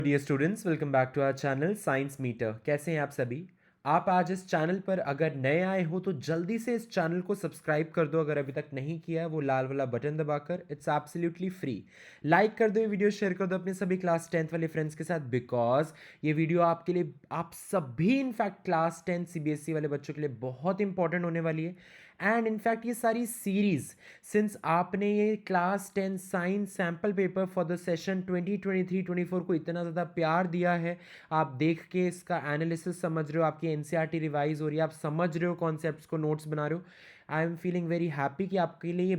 Dear students, welcome back to our channel science meter. कैसे हैं आप सभी? आप आज इस चैनल पर अगर नए आए हो तो जल्दी से इस चैनल को सब्सक्राइब कर दो अगर अभी तक नहीं किया है, वो लाल वाला बटन दबाकर। It's absolutely free. लाइक कर दो, ये वीडियो शेयर कर दो अपने सभी क्लास 10th वाले फ्रेंड्स के साथ, बिकॉज ये वीडियो आपके लिए, आप सभी इनफैक्ट क्लास 10 सीबीएसई वाले बच्चों के लिए बहुत इंपॉर्टेंट होने वाली है। एंड इनफैक्ट ये सारी सीरीज, सिंस आपने ये class 10 science sample paper for the session 2023-24 को इतना ज़्यादा प्यार दिया है, आप देख के इसका एनालिसिस समझ रहे हो, आपकी एनसीईआरटी रिवाइज हो रही है, आप समझ रहे हो कॉन्सेप्ट्स को, नोट्स बना रहे हो। I am feeling very happy कि आपके लिए ये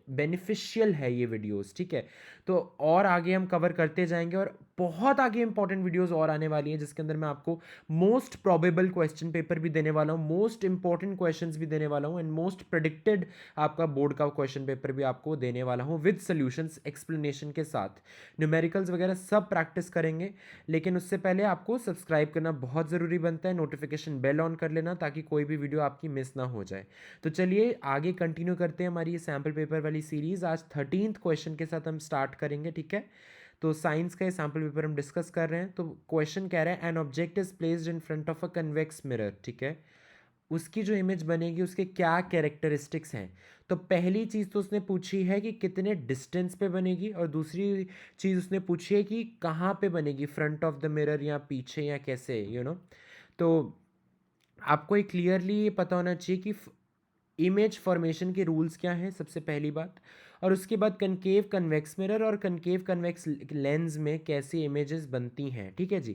बेनिफिशियल है ये वीडियोस, ठीक है। तो और आगे हम कवर करते जाएंगे और बहुत आगे इंपॉर्टेंट वीडियोस और आने वाली हैं, जिसके अंदर मैं आपको मोस्ट प्रोबेबल क्वेश्चन पेपर भी देने वाला हूँ, मोस्ट इंपॉर्टेंट क्वेश्चंस भी देने वाला हूँ, एंड मोस्ट प्रिडिक्टेड आपका बोर्ड का क्वेश्चन पेपर भी आपको देने वाला हूँ विद सॉल्यूशंस, एक्सप्लेनेशन के साथ। न्यूमेरिकल्स वगैरह सब प्रैक्टिस करेंगे, लेकिन उससे पहले आपको सब्सक्राइब करना बहुत ज़रूरी बनता है, नोटिफिकेशन बेल ऑन कर लेना ताकि कोई भी वीडियो आपकी मिस ना हो जाए। तो चलिए आगे कंटिन्यू करते हैं हमारी ये सैम्पल पेपर वाली सीरीज़। आज 13th क्वेश्चन के साथ हम स्टार्ट करेंगे, ठीक है। तो साइंस का ये सैम्पल पेपर हम डिस्कस कर रहे हैं। तो क्वेश्चन कह रहा है an object is placed in front of a convex mirror, ठीक है। उसकी जो इमेज बनेगी उसके क्या कैरेक्टरिस्टिक्स हैं। तो पहली चीज़ तो उसने पूछी है कि कितने डिस्टेंस पे बनेगी, और दूसरी चीज़ उसने पूछी है कि कहाँ पे बनेगी, फ्रंट ऑफ द मिरर या पीछे या कैसे, तो आपको एक क्लियरली ये पता होना चाहिए कि इमेज फॉर्मेशन के रूल्स क्या हैं, सबसे पहली बात। और उसके बाद कनकेव कन्वेक्स मिरर और कनकेव कन्वेक्स लेंस में कैसी इमेजेस बनती हैं, ठीक है जी।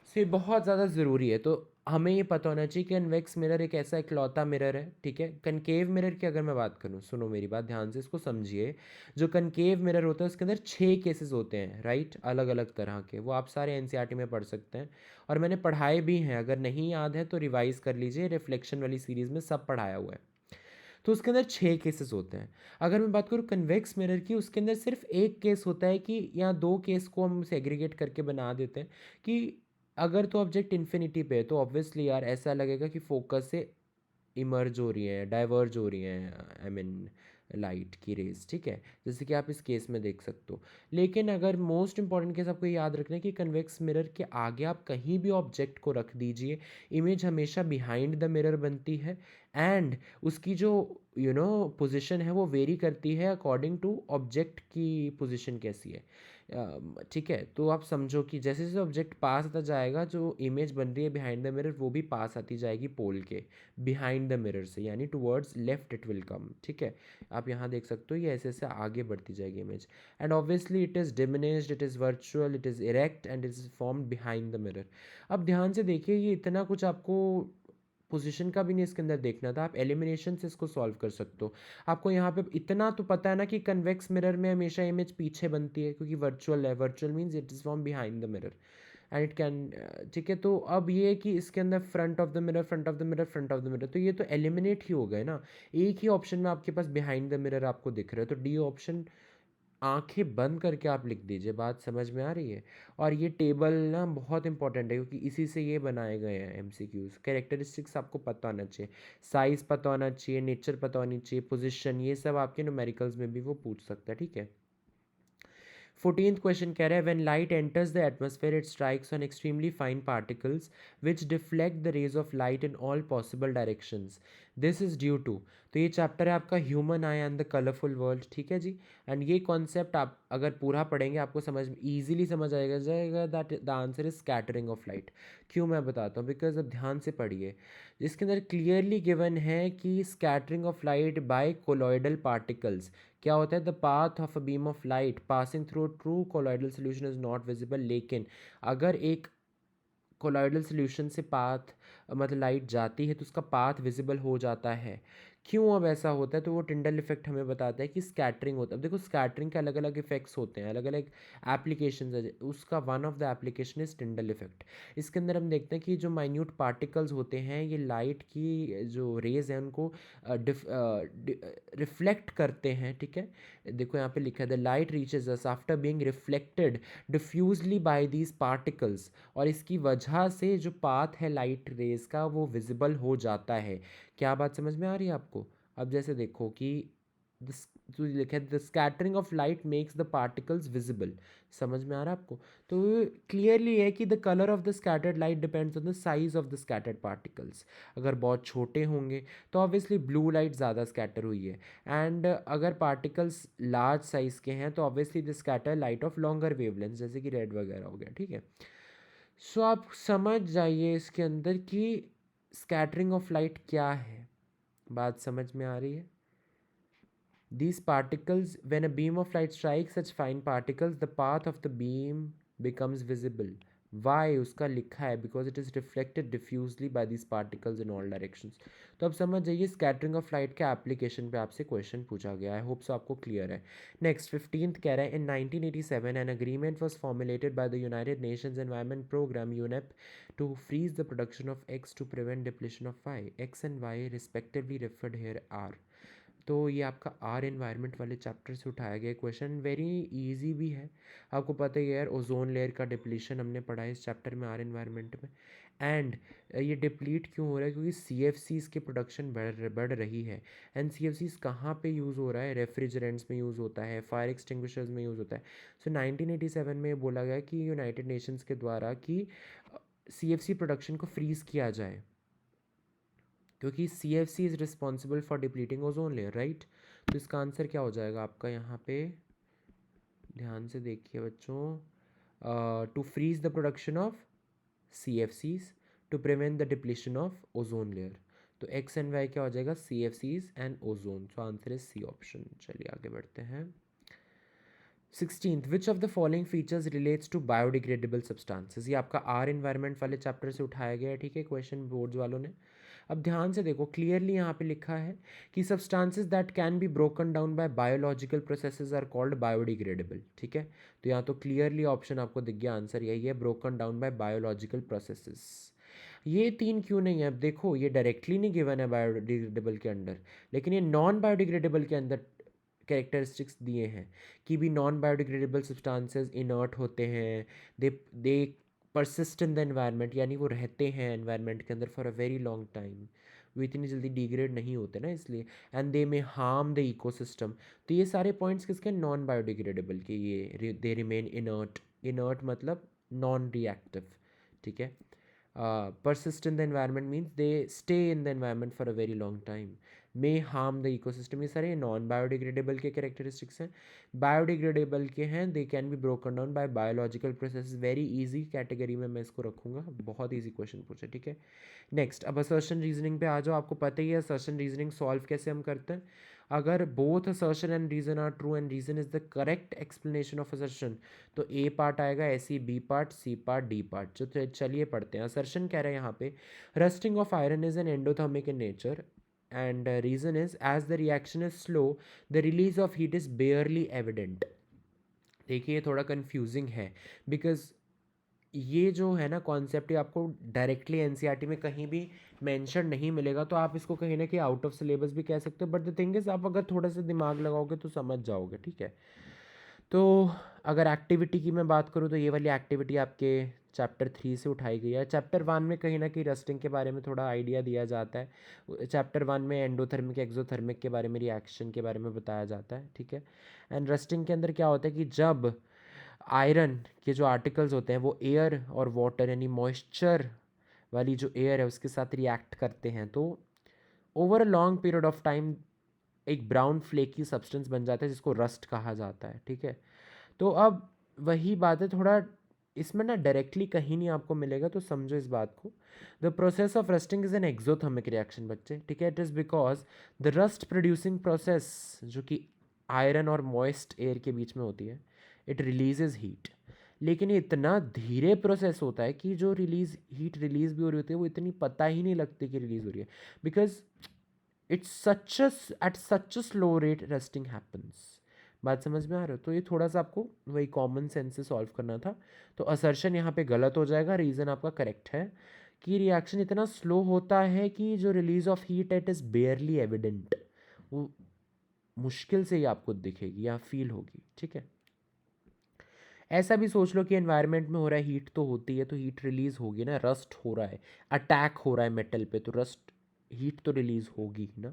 सो ये बहुत ज़्यादा ज़रूरी है। तो हमें ये पता होना चाहिए कि कन्वेक्स मिरर एक ऐसा इकलौता मिरर है, ठीक है। कनकेव मिरर की अगर मैं बात करूँ, सुनो मेरी बात ध्यान से, इसको समझिए। जो कनकेव मिरर होता है उसके अंदर 6 केसेस होते हैं, राइट, अलग अलग तरह के। वो आप सारे एनसीईआरटी में पढ़ सकते हैं, और मैंने पढ़ाए भी हैं। अगर नहीं याद है तो रिवाइज कर लीजिए, रिफ्लेक्शन वाली सीरीज़ में सब पढ़ाया हुआ है। तो उसके अंदर 6 केसेस होते हैं। अगर मैं बात करूँ कन्वेक्स मिरर की, उसके अंदर सिर्फ एक केस होता है कि, या दो केस को हम सेग्रीगेट करके बना देते हैं कि अगर तो ऑब्जेक्ट इन्फिनिटी पे है तो ऑब्वियसली यार ऐसा लगेगा कि फोकस से इमर्ज हो रही हैं, डाइवर्ज हो रही हैं, आई मीन लाइट की रेज, ठीक है, जैसे कि आप इस केस में देख सकते हो। लेकिन अगर मोस्ट इंपॉर्टेंट केस आपको याद रखना है कि कन्वेक्स मिरर के आगे आप कहीं भी ऑब्जेक्ट को रख दीजिए, इमेज हमेशा बिहाइंड द मिरर बनती है। एंड उसकी जो पोजीशन है वो वेरी करती है अकॉर्डिंग टू ऑब्जेक्ट की पोजीशन कैसी है, ठीक है। तो आप समझो कि जैसे जैसे ऑब्जेक्ट पास आता जाएगा, जो इमेज बन रही है बिहाइंड द मिरर वो भी पास आती जाएगी पोल के बिहाइंड द मिरर से, यानी towards left it will come, ठीक है। आप यहाँ देख सकते हो ये ऐसे ऐसे आगे बढ़ती जाएगी image. And obviously it is diminished, it is virtual, it is erect and it is formed behind the mirror. अब ध्यान से देखिए, ये इतना कुछ आपको पोजीशन का भी नहीं इसके अंदर देखना था, आप एलिमिनेशन से इसको सॉल्व कर सकते हो। आपको यहाँ पे इतना तो पता है ना कि कन्वेक्स मिरर में हमेशा इमेज पीछे बनती है, क्योंकि वर्चुअल है, virtual means it is from behind the mirror and it can, ठीक है। तो अब ये है कि इसके अंदर front of the mirror, front of the mirror, front of the mirror, तो ये तो एलिमिनेट ही हो गए ना। एक ही ऑप्शन में आपके पास बिहाइंड द मिरर आपको दिख रहा है, तो डी ऑप्शन आंखें बंद करके आप लिख दीजिए। बात समझ में आ रही है? और ये टेबल ना बहुत इंपॉर्टेंट है, क्योंकि इसी से ये बनाए गए हैं एमसीक्यूज। कैरेक्टरिस्टिक्स आपको पता होना चाहिए, साइज पता होना चाहिए, नेचर पता होनी चाहिए, पोजीशन, ये सब आपके न्यूमेरिकल्स में भी वो पूछ सकता है, ठीक है। 14th क्वेश्चन कह रहा है when light enters the atmosphere it strikes on extremely fine particles which deflect the rays of light in all possible directions, this is due to. तो ये चैप्टर है आपका human eye and the colourful world, ठीक है जी। And ये concept आप अगर पूरा पढ़ेंगे आपको समझ ईजिली समझ आएगा जाएगा that the answer is scattering of light. क्यों, मैं बताता हूँ, बिकॉज अब ध्यान से पढ़िए। इसके अंदर क्लियरली गिवन है कि scattering of light by colloidal particles क्या होता है, the path of a beam of light passing through true colloidal solution is not visible. लेकिन अगर एक कोलॉइडल सोल्यूशन से पाथ, मतलब लाइट जाती है तो उसका पाथ विजिबल हो जाता है। क्यों अब ऐसा होता है, तो वो टिंडल इफेक्ट हमें बताता है कि स्कैटरिंग होता है। अब देखो स्कैटरिंग के अलग अलग इफेक्ट्स होते हैं, अलग अलग एप्लीकेशन है, उसका one of the application is Tyndall effect. इसके अंदर हम देखते हैं कि जो माइन्यूट पार्टिकल्स होते हैं ये लाइट की जो रेज है उनको रिफ्लेक्ट करते हैं, ठीक है। देखो यहाँ पे लिखा है the light reaches us after being reflected diffusely by these particles, और इसकी वजह से जो पाथ है लाइट रेज का वो विजिबल हो जाता है। क्या बात समझ में आ रही है आपको? अब जैसे देखो कि तो लिखा है the scattering of light makes the particles visible. समझ में आ रहा है आपको? तो क्लियरली है कि the colour of the scattered light depends on the size of the scattered particles. अगर बहुत छोटे होंगे तो ऑब्वियसली ब्लू लाइट ज़्यादा स्कैटर हुई है, एंड अगर पार्टिकल्स लार्ज साइज के हैं तो obviously the scatter light of longer wavelength, जैसे कि रेड वगैरह हो गया, ठीक है। सो आप समझ जाइए इसके अंदर कि स्कैटरिंग ऑफ लाइट क्या है। बात समझ में आ रही है? These particles, when a beam of light strikes such fine particles, the path of the beam becomes visible. Why? उसका लिखा है because it is reflected diffusely by these particles in all directions. तो अब समझ जाइए स्कैटरिंग ऑफ लाइट के application पे आपसे क्वेश्चन पूछा गया है। होप सो आपको क्लियर है। नेक्स्ट 15th कह रहा है in 1987 an agreement was formulated by the United Nations Environment Programme UNEP to freeze the production of X to prevent depletion of Y. X and Y respectively referred here are. तो ये आपका are environment वाले chapter से उठाया गया question, very easy भी है। आपको पता ही है यार, ओजोन लेयर का डिप्लीशन हमने पढ़ा है इस चैप्टर में, आर एनवायरनमेंट में। एंड ये डिप्लीट क्यों हो रहा है? क्योंकि सी एफ सीज़ की प्रोडक्शन बढ़ रही है। एंड सी एफ सीज़ कहाँ पे यूज़ हो रहा है? रेफ्रिजरेंट्स में यूज़ होता है, फायर एक्सटिंग्विशर्स में यूज़ होता है। सो 1987 में बोला गया कि यूनाइटेड नेशंस के द्वारा कि सी एफ सी प्रोडक्शन को फ्रीज़ किया जाए, क्योंकि C F C is responsible for depleting ozone layer, right. तो इसका आंसर क्या हो जाएगा आपका यहाँ पे? ध्यान से देखिए बच्चों, to freeze the production of C F Cs to prevent the depletion of ozone layer. तो एक्स एंड वाई क्या हो जाएगा? C F Cs and ozone. So answer is C option. चलिए आगे बढ़ते हैं। 16th which of the following features relates to biodegradable substances. ये आपका आर एनवायरनमेंट वाले चैप्टर से उठाया गया है, ठीक है, क्वेश्चन बोर्ड्स वालों ने। अब ध्यान से देखो, क्लियरली यहाँ पे लिखा है कि substances that can be broken down by biological processes are called biodegradable, ठीक है। तो यहाँ तो क्लियरली ऑप्शन आपको दिख गया, आंसर यही है, broken down by biological processes. ये तीन क्यों नहीं है? अब देखो, ये डायरेक्टली नहीं गिवन है बायोडिग्रेडेबल के अंदर, लेकिन ये नॉन बायोडिग्रेडेबल के अंदर कैरेक्टरिस्टिक्स दिए हैं कि भी नॉन बायोडिग्रेडेबल सब्सटेंसेस इनर्ट होते हैं, दे परसिस्ट इन द एनवायरनमेंट, यानी वो रहते हैं एनवायरनमेंट के अंदर for a very long time, वो इतनी जल्दी डिग्रेड नहीं होते ना, इसलिए। And they may harm the ecosystem. तो ये सारे पॉइंट्स किसके? नॉन बायोडिग्रेडेबल के। ये दे रिमेन इनर्ट। इनर्ट मतलब नॉन रिएक्टिव, ठीक है। persist in the environment means they stay in the environment for a very long time, may harm the ecosystem। ये सारे नॉन बायोडिग्रेडेबल के कैरेक्टरिस्टिक्स हैं। बायोडिग्रेडेबल के हैं, they can be broken down by biological process. Very easy category में मैं इसको रखूँगा, बहुत ईजी क्वेश्चन पूछे, ठीक है। नेक्स्ट, अब असर्शन रीजनिंग पे आ जाओ। आपको पता ही है असर्शन रीजनिंग सॉल्व कैसे हम करते हैं। अगर both assertion and reason are true and reason is the correct explanation of assertion, तो ए पार्ट आएगा, ऐसी B part, C part, D part. तो चलिए पढ़ते हैं। असर्शन कह रहे हैं यहाँ पे, rusting of iron is an endothermic in nature and reason is as the reaction is slow the release of heat is barely evident. देखिए ये थोड़ा कन्फ्यूजिंग है, बिकॉज ये जो है ना कॉन्सेप्ट, ये आपको डायरेक्टली एनसीईआरटी में कहीं भी मेंशन नहीं मिलेगा, तो आप इसको कहीं ना कहीं आउट ऑफ सिलेबस भी कह सकते हो। बट द थिंग इज, आप अगर थोड़ा सा दिमाग लगाओगे तो समझ जाओगे, ठीक है। तो अगर एक्टिविटी की मैं बात करूँ तो ये वाली एक्टिविटी आपके चैप्टर 3 से उठाई गई है। चैप्टर 1 में कहीं ना कहीं रस्टिंग के बारे में थोड़ा आइडिया दिया जाता है। चैप्टर 1 में एंडोथर्मिक एक्सोथर्मिक के बारे में, रिएक्शन के बारे में बताया जाता है, ठीक है। एंड रस्टिंग के अंदर क्या होता है कि जब आयरन के जो आर्टिकल्स होते हैं वो एयर और वाटर यानी मॉइस्चर वाली जो एयर है उसके साथ रिएक्ट करते हैं, तो over a long period of time एक ब्राउन फ्लेकी सब्सटेंस बन जाता है जिसको रस्ट कहा जाता है, ठीक है। तो अब वही बात है, थोड़ा इसमें ना डायरेक्टली कहीं नहीं आपको मिलेगा, तो समझो इस बात को। The process of rusting is an exothermic reaction बच्चे, ठीक है। It is because the rust producing process जो कि आयरन और मॉइस्ट एयर के बीच में होती है, इट रिलीजेज हीट। लेकिन ये इतना धीरे प्रोसेस होता है कि जो हीट रिलीज भी हो रही होती है वो इतनी पता ही नहीं लगती कि रिलीज हो रही है, because it's such at such a slow rate rusting happens. बात समझ में आ रहा है? तो ये थोड़ा सा आपको वही कॉमन सेंस से सॉल्व करना था। तो असर्शन यहाँ पे गलत हो जाएगा, रीज़न आपका करेक्ट है कि रिएक्शन इतना स्लो होता है कि जो release of heat it is बेयरली evident, वो मुश्किल से ही आपको दिखेगी या फील होगी, ठीक है। ऐसा भी सोच लो कि एनवायरनमेंट में हो रहा है, हीट तो होती है, तो हीट रिलीज होगी ना, रस्ट हो रहा है, अटैक हो रहा है मेटल पे, तो रस्ट हीट तो रिलीज होगी ही ना।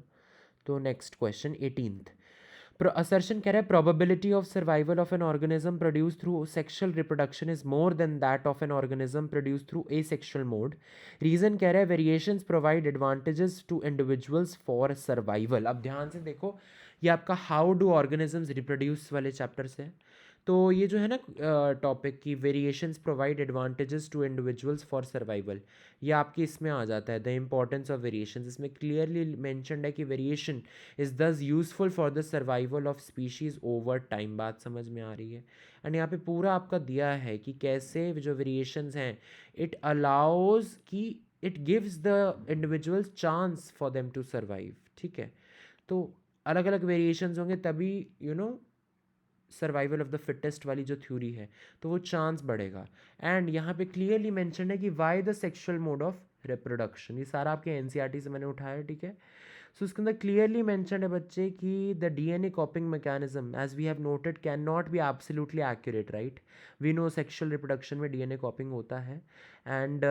तो नेक्स्ट क्वेश्चन 18th, असर्शन कह रहा है probability of survival of an organism produce through sexual reproduction is more than that of an organism produce through a sexual mode. Reason कह रहा है variations provide advantages to individuals for survival. अब ध्यान से देखो, ये आपका हाउ डू ऑर्गेनिजम्स रिप्रोड्यूस वाले चैप्टर से है। तो ये जो है ना टॉपिक की variations provide advantages to individuals for survival, ये आपके इसमें आ जाता है द इम्पॉर्टेंस ऑफ वेरिएशंस। इसमें क्लियरली मैंशनड है कि वेरिएशन इज दस useful for the survival of species over time. बात समझ में आ रही है? एंड यहाँ पे पूरा आपका दिया है कि कैसे जो वेरिएशंस हैं इट अलाउज कि it gives the individuals chance for them to survive. ठीक है, तो अलग अलग वेरिएशंस होंगे तभी सर्वाइवल ऑफ द फिटेस्ट वाली जो थ्योरी है तो वो चांस बढ़ेगा। एंड यहाँ पे क्लियरली मेंशन है कि why the sexual mode of reproduction, ये सारा आपके एनसीईआरटी से मैंने उठाया है। ठीक है, सो उसके अंदर क्लियरली मेंशन है बच्चे कि the DNA copying mechanism as we have noted can not be absolutely accurate, right? We know sexual reproduction में डीएनए कॉपिंग होता है and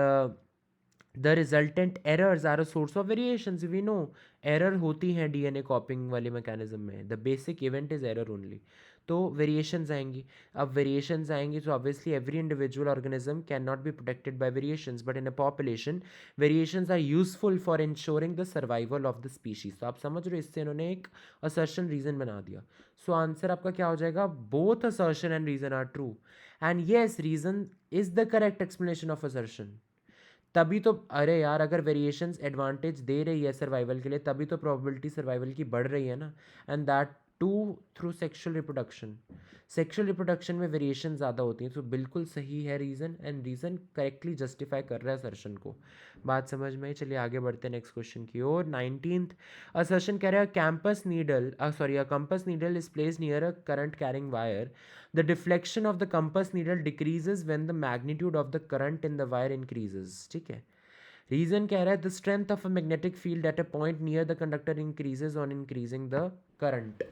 the resultant errors are a source of variations. We know error होती हैं DNA copying वाले mechanism में, the basic event is error only. तो variations आएंगी, अब वेरिएशंस आएंगी तो obviously every individual organism can not be protected by variations, but in a population variations are useful for insuring the survival of the species. तो आप समझ रहे हो, इससे इन्होंने एक असर्शन रीजन बना दिया। सो आंसर आपका क्या हो जाएगा? Both assertion and reason are true and yes reason is the correct explanation of assertion. तभी तो, अरे यार, अगर वेरिएशंस एडवांटेज दे रही है सर्वाइवल के लिए तभी तो प्रोबेबिलिटी सर्वाइवल की बढ़ रही है ना, and that too through sexual reproduction. Sexual reproduction में वेरिएशन ज़्यादा होती हैं, तो बिल्कुल सही है reason, and reason correctly justify कर रहा है असर्शन को। बात समझ में आई? चलिए आगे बढ़ते हैं नेक्स्ट क्वेश्चन की ओर। 19th असर्शन कह रहा है campus needle a compass needle is place near a current carrying wire, the deflection of the compass needle decreases when the magnitude of the current in the wire increases। ठीक है, reason कह रहा है the strength of a magnetic field at a point near the conductor increases on increasing the current.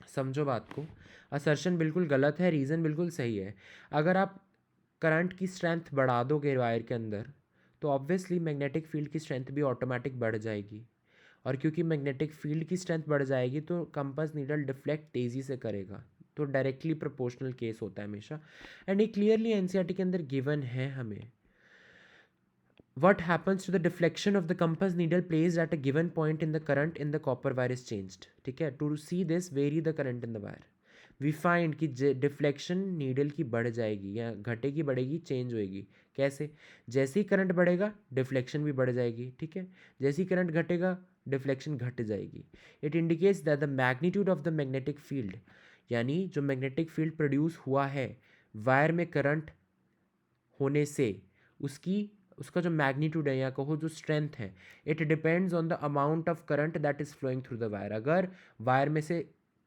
समझो बात को, assertion बिल्कुल गलत है, रीज़न बिल्कुल सही है। अगर आप करंट की स्ट्रेंथ बढ़ा दोगे वायर के अंदर तो ऑब्वियसली मैग्नेटिक फील्ड की स्ट्रेंथ भी ऑटोमेटिक बढ़ जाएगी, और क्योंकि मैग्नेटिक फील्ड की स्ट्रेंथ बढ़ जाएगी तो कंपास नीडल डिफ्लेक्ट तेज़ी से करेगा। तो डायरेक्टली प्रोपोर्शनल केस होता है हमेशा, एंड ये क्लियरली एनसीईआरटी के अंदर गिवन है हमें। What happens to the deflection of the compass needle placed at a given point in the current in the copper wire is changed। ठीक है, to see this vary the current in the wire। we find कि deflection needle की बढ़ जाएगी या घटेगी बढ़ेगी change होएगी। कैसे? जैसे ही करंट बढ़ेगा डिफ्लेक्शन भी बढ़ जाएगी। ठीक है, जैसे ही करंट घटेगा डिफ्लेक्शन घट जाएगी। It indicates that the magnitude of the magnetic field, यानी जो मैग्नेटिक फील्ड प्रोड्यूस हुआ है वायर में करंट होने से उसका जो मैग्नीट्यूड है या कहो जो स्ट्रेंथ है, it depends on the amount of current that is flowing through the wire. अगर वायर में से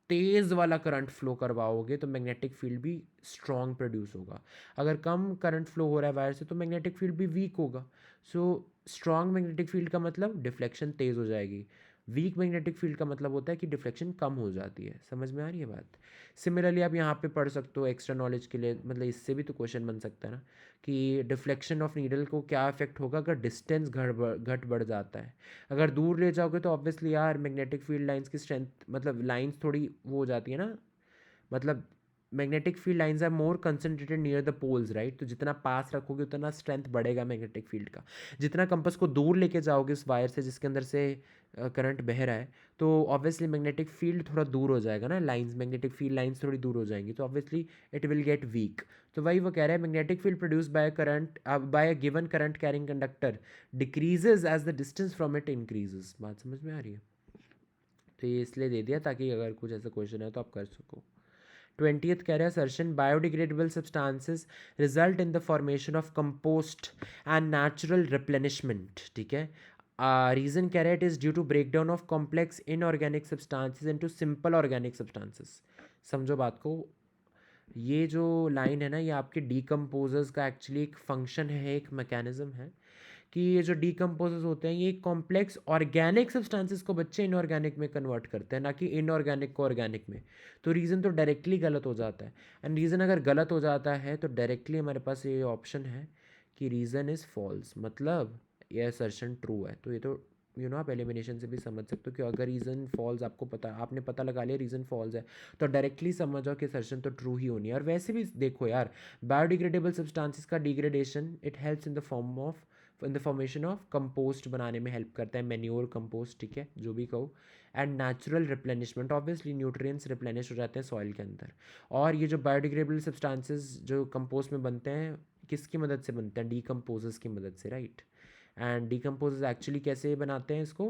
तेज़ वाला करंट फ्लो करवाओगे तो मैग्नेटिक फील्ड भी स्ट्रॉन्ग प्रोड्यूस होगा। अगर कम करंट फ्लो हो रहा है वायर से तो मैग्नेटिक फील्ड भी वीक होगा। सो स्ट्रॉन्ग मैग्नेटिक फील्ड का मतलब डिफ्लेक्शन तेज़ हो जाएगी, वीक मैग्नेटिक फील्ड का मतलब होता है कि डिफ्लेक्शन कम हो जाती है। समझ में आ रही है बात? सिमिलरली आप यहाँ पे पढ़ सकते हो एक्स्ट्रा नॉलेज के लिए, मतलब इससे भी तो क्वेश्चन बन सकता है ना कि डिफ्लेक्शन ऑफ नीडल को क्या इफेक्ट होगा अगर डिस्टेंस घट बढ़ जाता है। अगर दूर ले जाओगे तो ऑब्वियसली यार मैग्नेटिक फील्ड लाइंस की स्ट्रेंथ, मतलब लाइंस थोड़ी वो हो जाती है ना, मतलब magnetic field lines are more concentrated near the poles, right? तो जितना पास रखोगे उतना स्ट्रेंथ बढ़ेगा मैग्नेटिक फील्ड का। जितना कंपास को दूर लेके जाओगे उस वायर से जिसके अंदर से करंट बह रहा है तो ऑब्वियसली मैग्नेटिक फील्ड थोड़ा दूर हो जाएगा ना, लाइंस मैग्नेटिक फील्ड लाइंस थोड़ी दूर हो जाएंगी तो obviously it will get weak. तो वही वो कह रहा है magnetic field produce by current by a given current carrying conductor decreases as the distance from it increases. बात समझ में आ रही है? तो ये इसलिए दे दिया ताकि अगर कुछ ऐसा क्वेश्चन है तो आप कर सको। 20th कह रहा है assertion biodegradable substances result in the formation of compost and natural replenishment. ठीक है, रीजन कह रहा है it is due to break down of complex inorganic substances into simple organic substances. समझो बात को, ये जो लाइन है ना ये आपके डीकम्पोजर्स का एक्चुअली एक फंक्शन है, एक मैकेनिज्म है कि ये जो डीकम्पोजर्स होते हैं ये कॉम्प्लेक्स ऑर्गेनिक सब्सटेंसेस को बच्चे इनऑर्गेनिक में कन्वर्ट करते हैं, ना कि इनऑर्गेनिक को ऑर्गेनिक में। तो रीज़न तो डायरेक्टली गलत हो जाता है, एंड रीज़न अगर गलत हो जाता है तो डायरेक्टली हमारे पास ये ऑप्शन है कि रीज़न इज़ फॉल्स, मतलब ये असर्शन ट्रू है। तो ये तो आप एलिमिनेशन से भी समझ सकते हो कि अगर रीज़न फॉल्स आपको पता, आपने पता लगा लिया रीज़न फॉल्स है, तो डायरेक्टली समझो कि असर्शन तो ट्रू ही होनी है। और वैसे भी देखो यार, बायोडिग्रेडेबल सब्सटेंसेस का degradation it helps in the formation of compost बनाने में हेल्प करता है, मैन्योर कंपोस्ट, ठीक है, जो भी कहो। And natural replenishment, obviously nutrients replenish हो जाते हैं सॉइल के अंदर। और ये जो बायोडिग्रेडेबल सब्सटेंसेस जो कंपोस्ट में बनते हैं, किसकी मदद से बनते हैं? डीकम्पोजर्स की मदद से, राइट। एंड डीकम्पोजर्स एक्चुअली कैसे बनाते हैं इसको?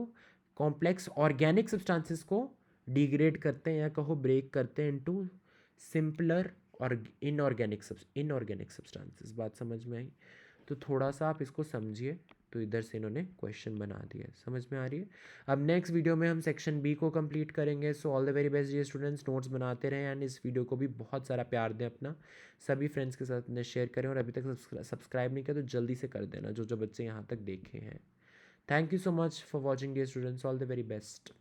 कॉम्प्लेक्स ऑर्गेनिक सब्सटेंसेस को डिग्रेड करते हैं, या कहो ब्रेक करते हैं इनटू सिंपलर और इनऑर्गेनिक सब्सटेंसेस। बात समझ में आई? तो थोड़ा सा आप इसको समझिए। तो इधर से इन्होंने क्वेश्चन बना दिया है, समझ में आ रही है? अब नेक्स्ट वीडियो में हम सेक्शन बी को कंप्लीट करेंगे। So all the very best dear students, notes बनाते रहें एंड इस वीडियो को भी बहुत सारा प्यार दें अपना, सभी फ्रेंड्स के साथ ने शेयर करें। और अभी तक सब्सक्राइब नहीं किया तो जल्दी से कर देना, जो जो बच्चे यहाँ तक देखे हैं। Thank you so much for watching dear students, all the very best.